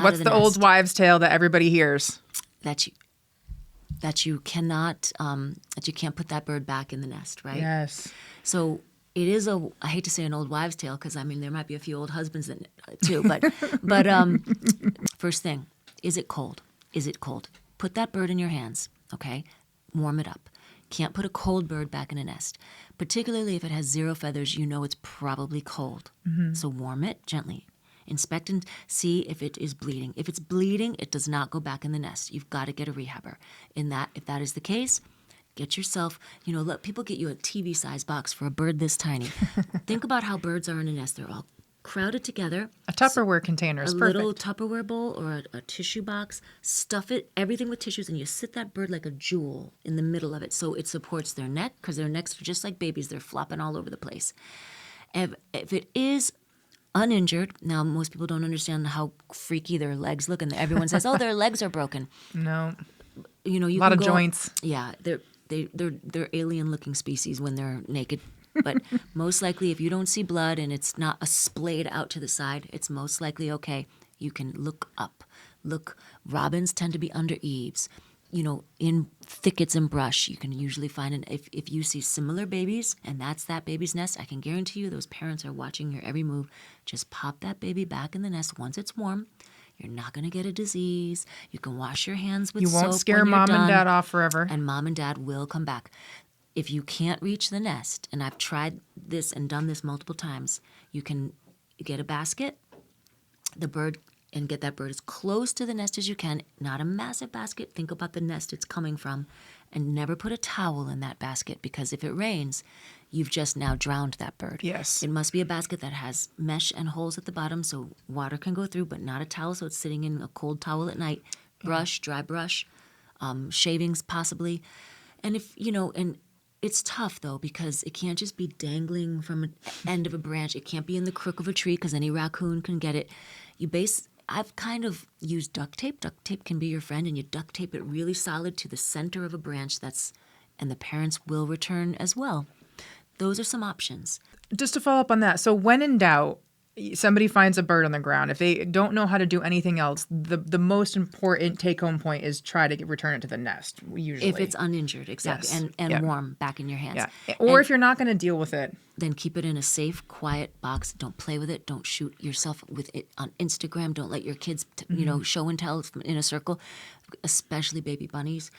What's the old wives' tale that everybody hears? That you cannot, that you can't put that bird back in the nest, right? Yes. So it is I hate to say an old wives' tale because, I mean, there might be a few old husbands in it too, but first thing, is it cold? Is it cold? Put that bird in your hands, okay? Warm it up. Can't put a cold bird back in a nest. Particularly if it has 0 feathers, you know it's probably cold. Mm-hmm. So warm it gently. Inspect and see if it is bleeding. If it's bleeding, it does not go back in the nest. You've got to get a rehabber. If that is the case, get yourself, let people get you a TV-size box for a bird this tiny. Think about how birds are in a nest. They're all crowded together. A Tupperware container is perfect. A little Tupperware bowl or a tissue box. Stuff it, everything with tissues, and you sit that bird like a jewel in the middle of it so it supports their neck, because their necks are just like babies. They're flopping all over the place. If it is uninjured, now most people don't understand how freaky their legs look, and everyone says, "Oh, their legs are broken." No. You a lot of joints. Yeah, they're alien-looking species when they're naked. But most likely, if you don't see blood and it's not a splayed out to the side, it's most likely okay. You can look up. Robins tend to be under eaves. In thickets and brush, you can usually find if you see similar babies and that's that baby's nest, I can guarantee you those parents are watching your every move. Just pop that baby back in the nest once it's warm. You're not going to get a disease. You can wash your hands with soap. You won't scare mom and dad off forever. And mom and dad will come back. If you can't reach the nest, and I've tried this and done this multiple times, you can get a basket, and get that bird as close to the nest as you can. Not a massive basket. Think about the nest it's coming from. And never put a towel in that basket, because if it rains, you've just now drowned that bird. Yes. It must be a basket that has mesh and holes at the bottom so water can go through, but not a towel so it's sitting in a cold towel at night. Brush, dry brush, shavings possibly. And and it's tough, though, because it can't just be dangling from an end of a branch. It can't be in the crook of a tree because any raccoon can get it. I've kind of used duct tape. Duct tape can be your friend, and you duct tape it really solid to the center of a branch and the parents will return as well. Those are some options. Just to follow up on that, so when in doubt, somebody finds a bird on the ground. If they don't know how to do anything else, the most important take-home point is try to return it to the nest, usually. If it's uninjured, exactly, yes. and warm back in your hands. Yeah. Or if you're not going to deal with it, then keep it in a safe, quiet box. Don't play with it. Don't shoot yourself with it on Instagram. Don't let your kids, show and tell in a circle, especially baby bunnies.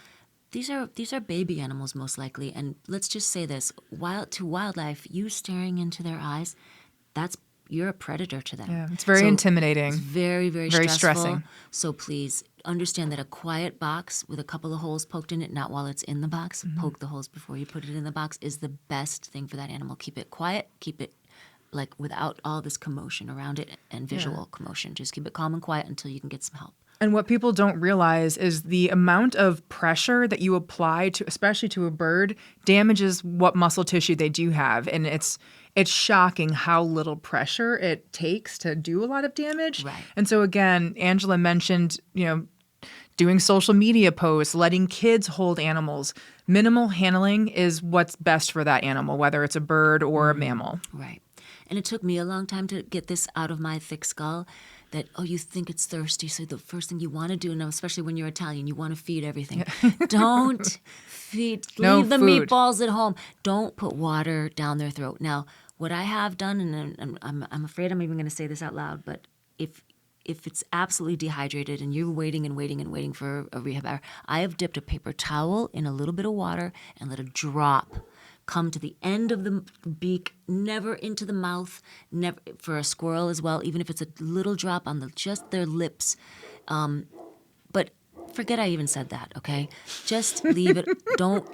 These are baby animals most likely, and let's just say this: to wildlife, you staring into their eyes, you're a predator to them. Yeah, it's very intimidating. It's very, very, very stressful. Stressing. So please understand that a quiet box with a couple of holes poked in it, not while it's in the box, poke the holes before you put it in the box, is the best thing for that animal. Keep it quiet. Keep it without all this commotion around it and visual commotion. Just keep it calm and quiet until you can get some help. And what people don't realize is the amount of pressure that you apply to, especially to a bird, damages what muscle tissue they do have. And it's shocking how little pressure it takes to do a lot of damage. Right. And so again, Angela mentioned, doing social media posts, letting kids hold animals. Minimal handling is what's best for that animal, whether it's a bird or a mammal. Right. And it took me a long time to get this out of my thick skull. That, you think it's thirsty, so the first thing you want to do, and especially when you're Italian, you want to feed everything. Don't leave the meatballs at home. Don't put water down their throat. Now, what I have done, and I'm afraid I'm even going to say this out loud, but if it's absolutely dehydrated and you're waiting and waiting and waiting for a rehab hour, I have dipped a paper towel in a little bit of water and let a drop come to the end of the beak, never into the mouth, never for a squirrel as well, even if it's a little drop on just their lips. But forget I even said that, okay? Just leave it. Don't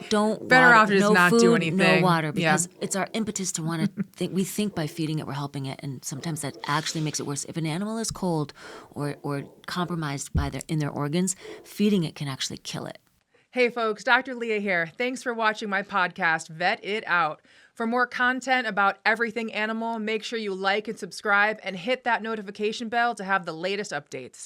Better water, off to just no not food, do anything. no water, because it's our impetus to want to think. We think by feeding it we're helping it, and sometimes that actually makes it worse. If an animal is cold or compromised in their organs, feeding it can actually kill it. Hey folks, Dr. Leah here. Thanks for watching my podcast, Vet It Out. For more content about everything animal, make sure you like and subscribe and hit that notification bell to have the latest updates.